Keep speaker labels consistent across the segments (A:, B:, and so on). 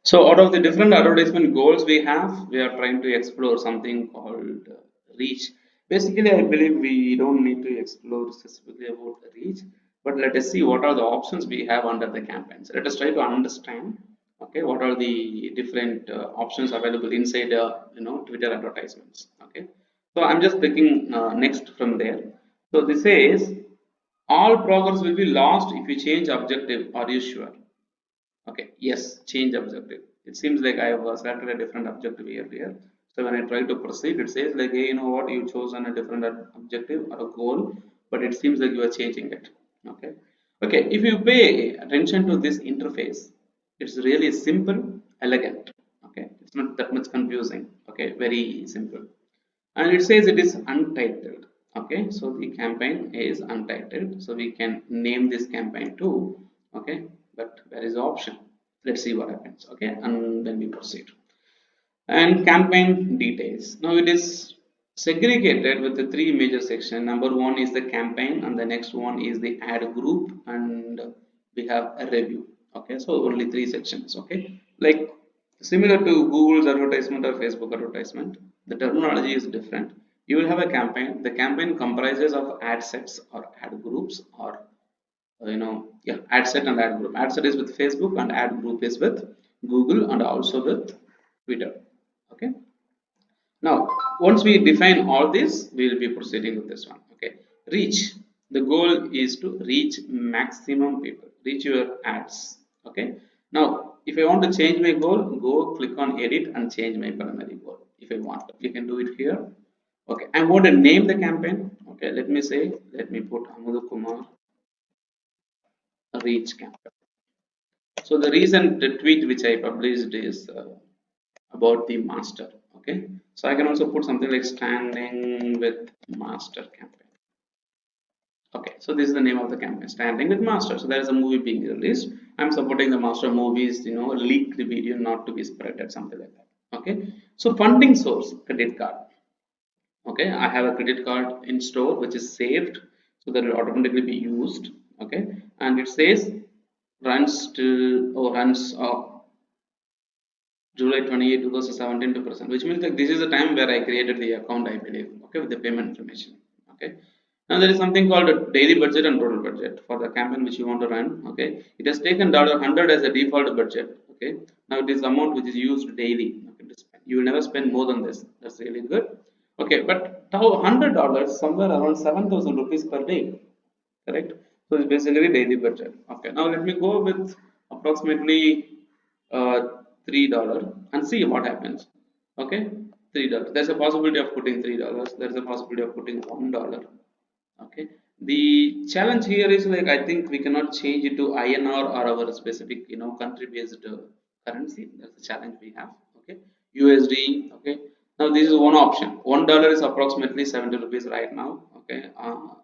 A: So out of the different advertisement goals we have, we are trying to explore something called reach. Basically, I believe we don't need to explore specifically about reach, but let us see what are the options we have under the campaigns. Let us try to understand, okay, what are the different options available inside, Twitter advertisements. Okay, so I'm just picking next from there. So this says all progress will be lost if you change objective. Are you sure? Okay, yes, change objective. It seems like I have selected a different objective earlier. So when I try to proceed, it says like, hey, you know what, you chosen a different objective or a goal, but it seems like you are changing it. Okay. Okay, if you pay attention to this interface, it's really simple, elegant. Okay, it's not that much confusing. Okay, very simple. And it says it is untitled. Okay, so the campaign is untitled. So we can name this campaign too. Okay, but there is option. Let's see what happens. Okay, and then we proceed. And campaign details. Now it is segregated with the three major sections. Number one is the campaign, and the next one is the ad group, and we have a review. Okay, so only three sections. Okay, like similar to Google's advertisement or Facebook advertisement, the terminology is different. You will have a campaign. The campaign comprises of ad sets or ad groups or yeah, ad set and ad group. Ad set is with Facebook and ad group is with Google and also with Twitter. Okay, now once we define all this, we will be proceeding with this one. Okay, reach. The goal is to reach maximum people, reach your ads. Okay, now if I want to change my goal, go click on edit and change my primary goal. If I want, you can do it here. Okay, I want to name the campaign. Okay, let me say, let me put Amudu Kumar reach campaign. So the recent tweet which I published is about the master. Okay, so I can also put something like standing with master campaign. Okay, so this is the name of the campaign, standing with master. So there is a movie being released. I'm supporting the master movies, leak the video not to be spread or something like that. Okay, so funding source, credit card. Okay, I have a credit card in store which is saved, so that will automatically be used. Okay, and it says runs till or runs July 28, 2017 to present, which means like this is the time where I created the account, I believe, okay, with the payment information. Okay. Now there is something called a daily budget and total budget for the campaign which you want to run. Okay. It has taken $100 as a default budget. Okay. Now it is amount which is used daily. Okay, to spend. You will never spend more than this. That's really good. Okay, but $100 somewhere around 7,000 rupees per day. Correct. So it's basically daily budget. Okay. Now let me go with approximately uh, $3 and see what happens. Okay, $3. There's a possibility of putting $3. There's a possibility of putting $1. Okay, the challenge here is like I think we cannot change it to INR or our specific country based currency. That's the challenge we have. Okay, USD. Okay, now this is one option. $1 is approximately 70 rupees right now. Okay,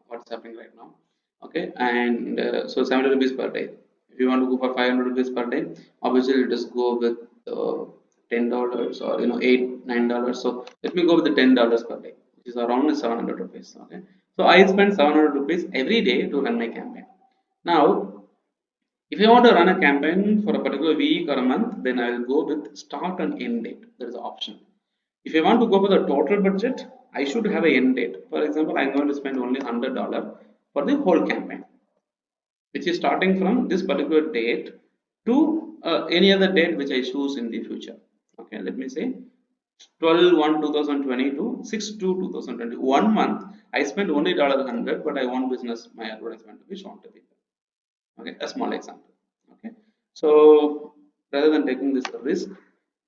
A: what's happening right now? Okay, and so 70 rupees per day. If you want to go for 500 rupees per day, obviously you just go with $10 or $8 9. So let me go with the $10 per day, which is around 700 rupees. Okay, so I spend 700 rupees every day to run my campaign. Now if I want to run a campaign for a particular week or a month, then I will go with start and end date. There is an option. If I want to go for the total budget, I should have an end date. For example, I'm going to spend only $100 for the whole campaign, which is starting from this particular date to any other date which I choose in the future. Okay, let me say 12/1/2020 to 6/2/2020. 1 month I spent only $100, but I want business my advertisement to be shown to people. Okay, a small example. Okay, so rather than taking this risk,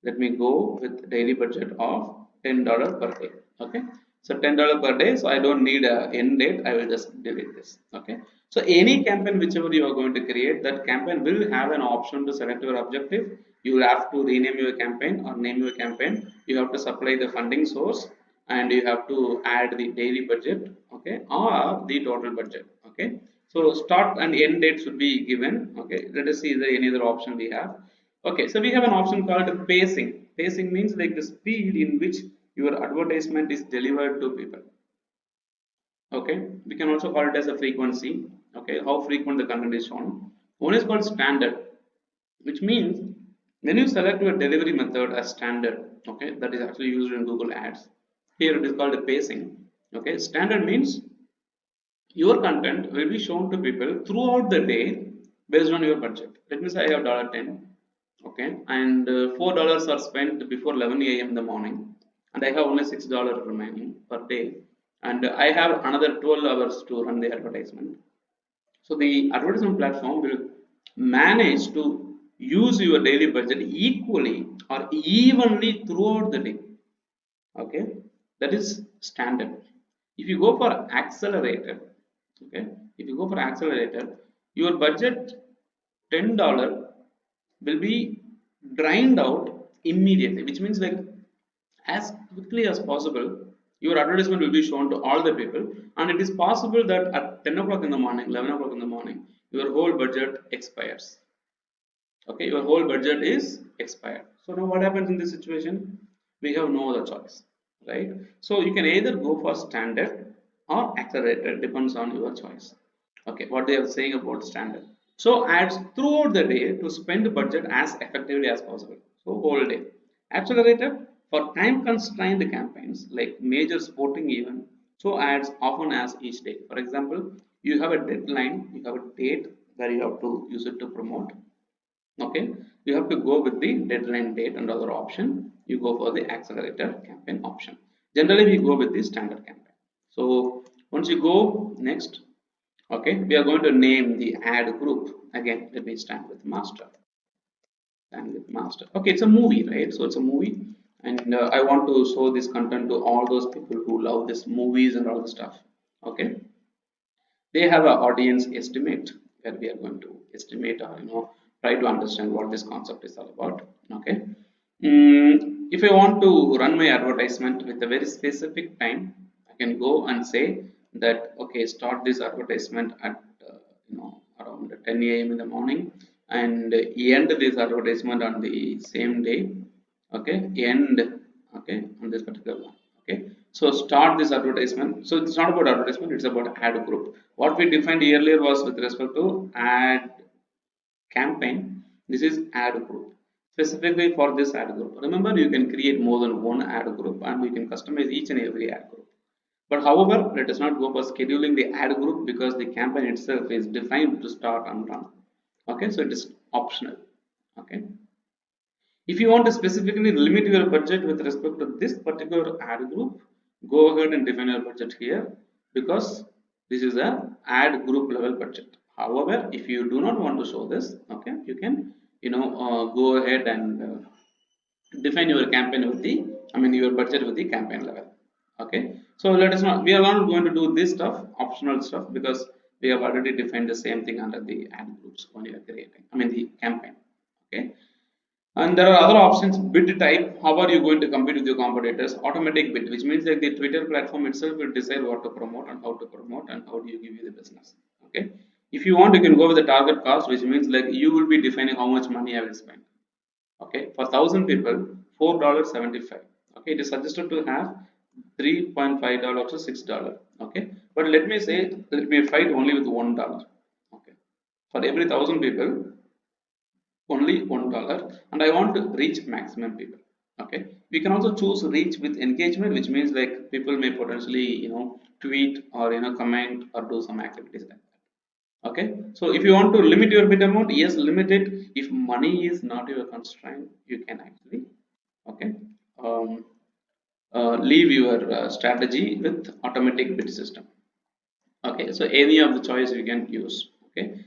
A: let me go with daily budget of $10 per day. Okay, so $10 per day, so I don't need a end date. I will just delete this. Okay, so any campaign whichever you are going to create, that campaign will have an option to select your objective. You will have to rename your campaign or name your campaign. You have to supply the funding source, and you have to add the daily budget, okay, or the total budget. Okay, so start and end date should be given. Okay, let us see, is there any other option we have? Okay, so we have an option called pacing. Pacing means like the speed in which your advertisement is delivered to people. Okay, we can also call it as a frequency. Okay, how frequent the content is shown. One is called standard, which means When you select your delivery method as standard, okay, that is actually used in Google Ads. Here it is called a pacing. Okay, standard means your content will be shown to people throughout the day based on your budget. Let me say I have $10, okay, and $4 are spent before 11 a.m. in the morning, and I have only $6 remaining per day, and I have another 12 hours to run the advertisement. So the advertisement platform will manage to use your daily budget equally or evenly throughout the day. Okay, that is standard. If you go for accelerated, okay, if you go for accelerated, your budget $10 will be drained out immediately, which means like as quickly as possible your advertisement will be shown to all the people, and it is possible that at 10 o'clock in the morning, 11 o'clock in the morning, your whole budget expires. Okay, your whole budget is expired. So now what happens in this situation? We have no other choice, right? So you can either go for standard or accelerated, depends on your choice. Okay, what they are saying about standard. So ads throughout the day to spend the budget as effectively as possible, so whole day. Accelerated for time constrained campaigns like major sporting event, so ads often as each day. For example, you have a deadline, you have a date where you have to use it to promote. Okay, you have to go with the deadline date and other option. You go for the accelerator campaign option. Generally we go with the standard campaign. So once you go next, okay, we are going to name the ad group. Again, let me stand with master. Stand with master. Okay, it's a movie, right? So it's a movie, and I want to show this content to all those people who love this movies and all the stuff. Okay, they have an audience estimate where we are going to estimate or try to understand what this concept is all about. Okay, if I want to run my advertisement with a very specific time, I can go and say that okay, start this advertisement at around 10 a.m. in the morning, and end this advertisement on the same day. Okay, end, okay, on this particular one. Okay, so start this advertisement. So it's not about advertisement, it's about ad group. What we defined earlier was with respect to ad campaign. This is ad group. Specifically for this ad group, remember, you can create more than one ad group and we can customize each and every ad group. But however, let us not go for scheduling the ad group because the campaign itself is defined to start and run. Okay, so it is optional. Okay, if you want to specifically limit your budget with respect to this particular ad group, go ahead and define your budget here, because this is a ad group level budget. However, if you do not want to show this, okay, you can go ahead and define your campaign with the, I mean your budget with the campaign level. Okay, so let us not, we are not going to do this stuff, optional stuff, because we have already defined the same thing under the ad groups when you are creating, I mean the campaign. Okay, and there are other options. Bid type, how are you going to compete with your competitors? Automatic bid, which means like the Twitter platform itself will decide what to promote and how to promote and how do you give you the business. Okay, if you want, you can go with the target cost, which means like you will be defining how much money I will spend. Okay, for 1,000 people, $4.75. Okay, it is suggested to have $3.5 to $6. Okay, but let me say, let me fight only with $1. Okay, for every 1,000 people, only $1, and I want to reach maximum people. Okay, we can also choose reach with engagement, which means like people may potentially tweet or comment or do some activities like that. Okay, so if you want to limit your bid amount, yes, limit it. If money is not your constraint, you can actually, okay, um, leave your strategy with automatic bid system. Okay, so any of the choice you can use. Okay,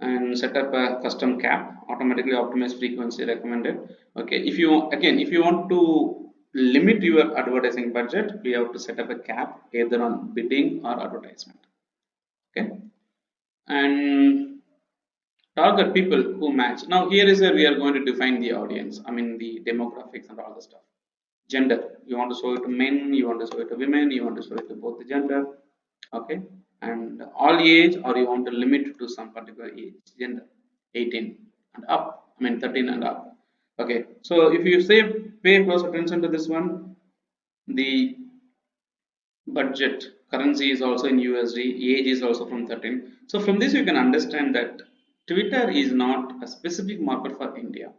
A: and set up a custom cap, automatically optimize frequency recommended. Okay, if you, again, if you want to limit your advertising budget, we have to set up a cap either on bidding or advertisement. Okay, and target people who match. Now here is where we are going to define the audience, I mean the demographics and all the stuff. Gender, you want to show it to men, you want to show it to women, you want to show it to both the gender. Okay, and all age, or you want to limit to some particular age, gender, 18 and up, I mean 13 and up. Okay, so if you say pay close attention to this one, the budget currency is also in USD, age is also from 13. So from this you can understand that Twitter is not a specific market for India.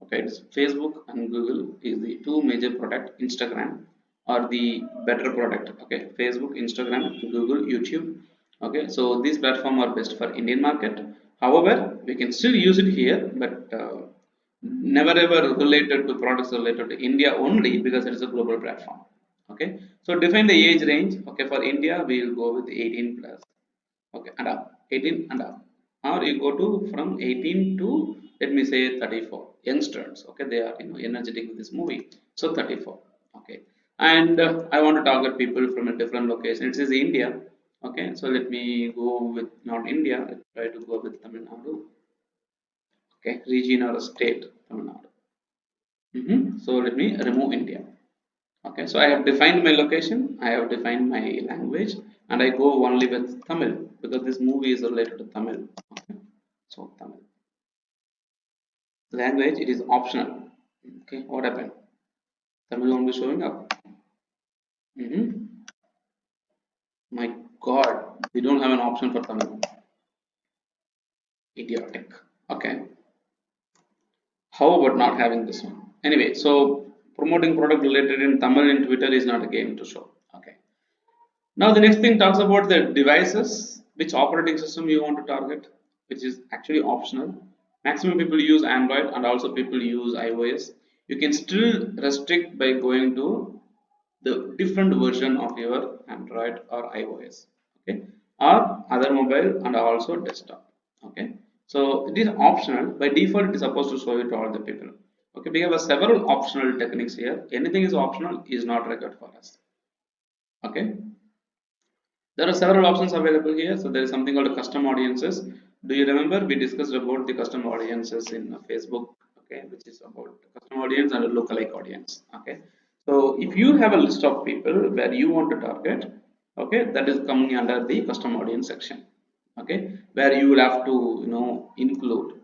A: Okay, it's Facebook and Google is the two major product. Instagram are the better product. Okay, Facebook, Instagram, Google, YouTube. Okay, so these platform are best for Indian market. However, we can still use it here, but never ever related to products related to India only because it is a global platform. Okay, so define the age range. Okay, for India we will go with 18 plus. Okay, and up, 18 and up, or you go to from 18 to, let me say, 34 youngsters. Okay, they are energetic with this movie, so 34. Okay, and I want to target people from a different location. It is India. Okay, so let me go with not India. Let's try to go with Tamil Nadu. Okay, region or state, Tamil Nadu. So let me remove India. Okay, so I have defined my location, I have defined my language, and I go only with Tamil because this movie is related to Tamil. Okay, so Tamil language, it is optional. Okay, what happened? Tamil won't be showing up. My God, we don't have an option for Tamil. Idiotic. Okay, how about not having this one? Anyway, so promoting product related in Tamil in Twitter is not a game to show. Okay. Now the next thing talks about the devices, which operating system you want to target, which is actually optional. Maximum people use Android and also people use iOS. You can still restrict by going to the different version of your Android or iOS, okay, or other mobile and also desktop. Okay, so it is optional. By default, it is supposed to show it to all the people. Okay, we have a several optional techniques here. Anything is optional is not required for us. Okay, there are several options available here. So there is something called custom audiences. Do you remember we discussed about the custom audiences in Facebook? Okay, which is about custom audience and a lookalike audience. Okay, so if you have a list of people where you want to target, okay, that is coming under the custom audience section. Okay, where you will have to include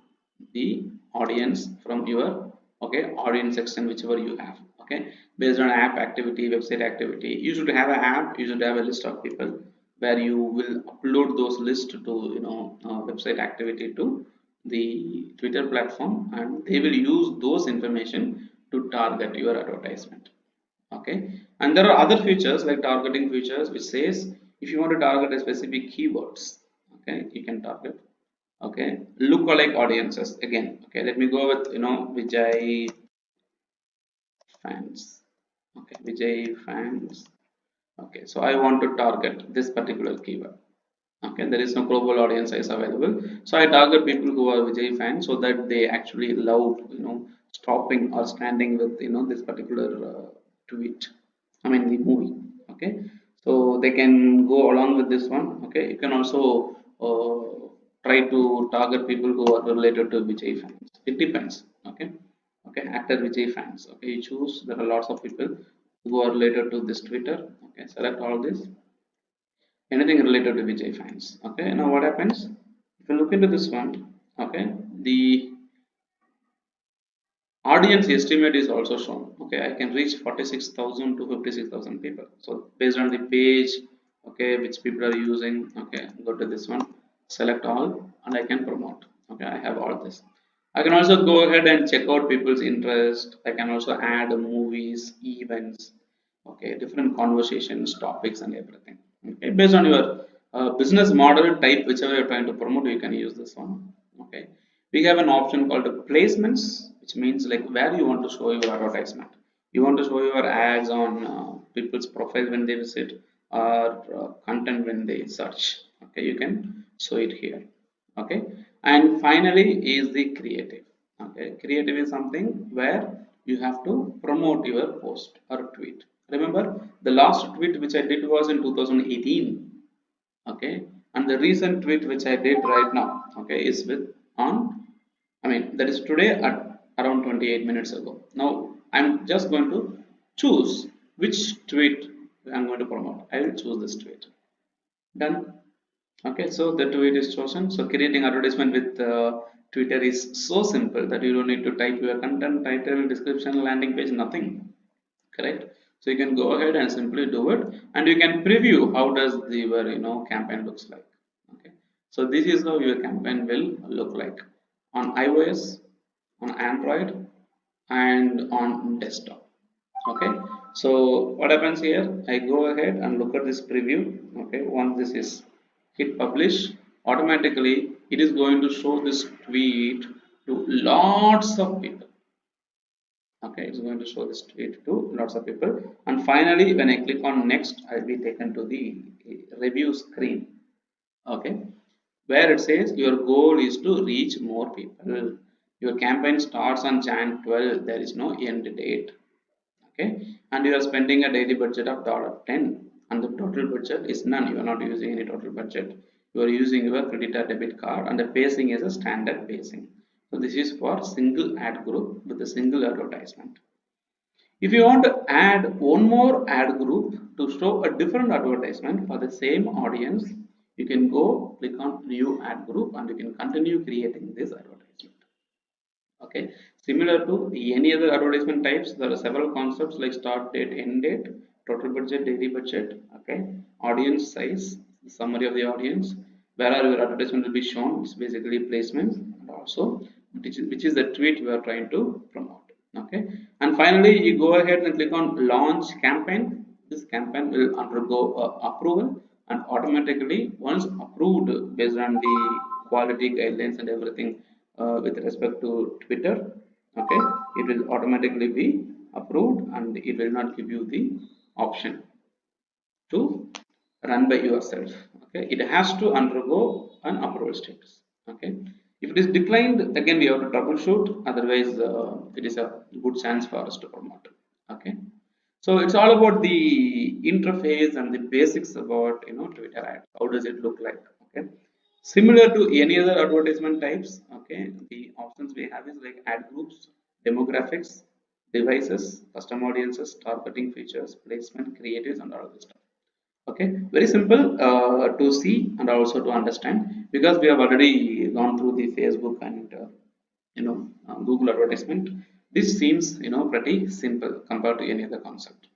A: the audience from your audience section whichever you have. Okay, based on app activity, website activity, you should have an app, you should have a list of people where you will upload those lists to website activity to the Twitter platform, and they will use those information to target your advertisement. Okay, and there are other features like targeting features which says if you want to target a specific keywords, okay, you can target. Okay, lookalike audiences again. Okay, let me go with Vijay fans. Okay, Vijay fans. Okay, so I want to target this particular keyword. Okay, there is no global audience size available, so I target people who are Vijay fans so that they actually love stopping or standing with this particular tweet, I mean the movie. Okay, so they can go along with this one. Okay, you can also try to target people who are related to Vijay fans. It depends. Okay, okay, actor Vijay fans. Okay, you choose. There are lots of people who are related to this Twitter. Okay, select all this, anything related to Vijay fans. Okay, now what happens if you look into this one? Okay, the audience estimate is also shown. Okay, I can reach 46,000 to 56,000 people. So based on the page, okay, which people are using. Okay, go to this one, select all, and I can promote. Okay, I have all this. I can also go ahead and check out people's interest. I can also add movies, events, okay, different conversations, topics, and everything. Okay, based on your business model type, whichever you're trying to promote, you can use this one. Okay, we have an option called placements, which means like where you want to show your advertisement. You want to show your ads on people's profile when they visit, or content when they search. Okay, you can show it here. Okay, and finally is the creative. Okay, creative is something where you have to promote your post or tweet. Remember, the last tweet which I did was in 2018. Okay, and the recent tweet which I did right now, okay, is with on, I mean, that is today at around 28 minutes ago. Now I'm just going to choose which tweet I'm going to promote. I will choose this tweet. Done. Okay, so the tweet is chosen. So creating advertisement with Twitter is so simple that you don't need to type your content, title, description, landing page, nothing. Correct. So you can go ahead and simply do it, and you can preview how does your campaign looks like. Okay, so this is how your campaign will look like on iOS, on Android, and on desktop. Okay, so what happens here, I go ahead and look at this preview. Okay, once this is hit publish, automatically it is going to show this tweet to lots of people. Okay, it's going to show this tweet to lots of people, and finally when I click on next, I'll be taken to the review screen. Okay, where it says your goal is to reach more people. Your campaign starts on Jan 12, there is no end date. Okay, and you are spending a daily budget of $10, and the total budget is none. You are not using any total budget. You are using your credit or debit card, and the pacing is a standard pacing. So this is for single ad group with a single advertisement. If you want to add one more ad group to show a different advertisement for the same audience, you can go click on new ad group and you can continue creating this advertisement. Okay, similar to any other advertisement types, there are several concepts like start date, end date, total budget, daily budget. Okay, audience size, summary of the audience, where are your advertisement will be shown. It's basically placements, and also which is the tweet we are trying to promote. Okay, and finally you go ahead and click on launch campaign. This campaign will undergo approval, and automatically once approved based on the quality guidelines and everything with respect to Twitter, okay, it will automatically be approved and it will not give you the option to run by yourself. Okay, it has to undergo an approval status. Okay, if it is declined, again we have to troubleshoot. Otherwise, it is a good chance for us to promote. Okay, so it's all about the interface and the basics about Twitter ad. How does it look like? Okay, similar to any other advertisement types. Okay, the options we have is like ad groups, demographics, devices, custom audiences, targeting features, placement, creatives, and all this stuff. Okay, very simple to see and also to understand, because we have already gone through the Facebook and Google advertisement. This seems pretty simple compared to any other concept.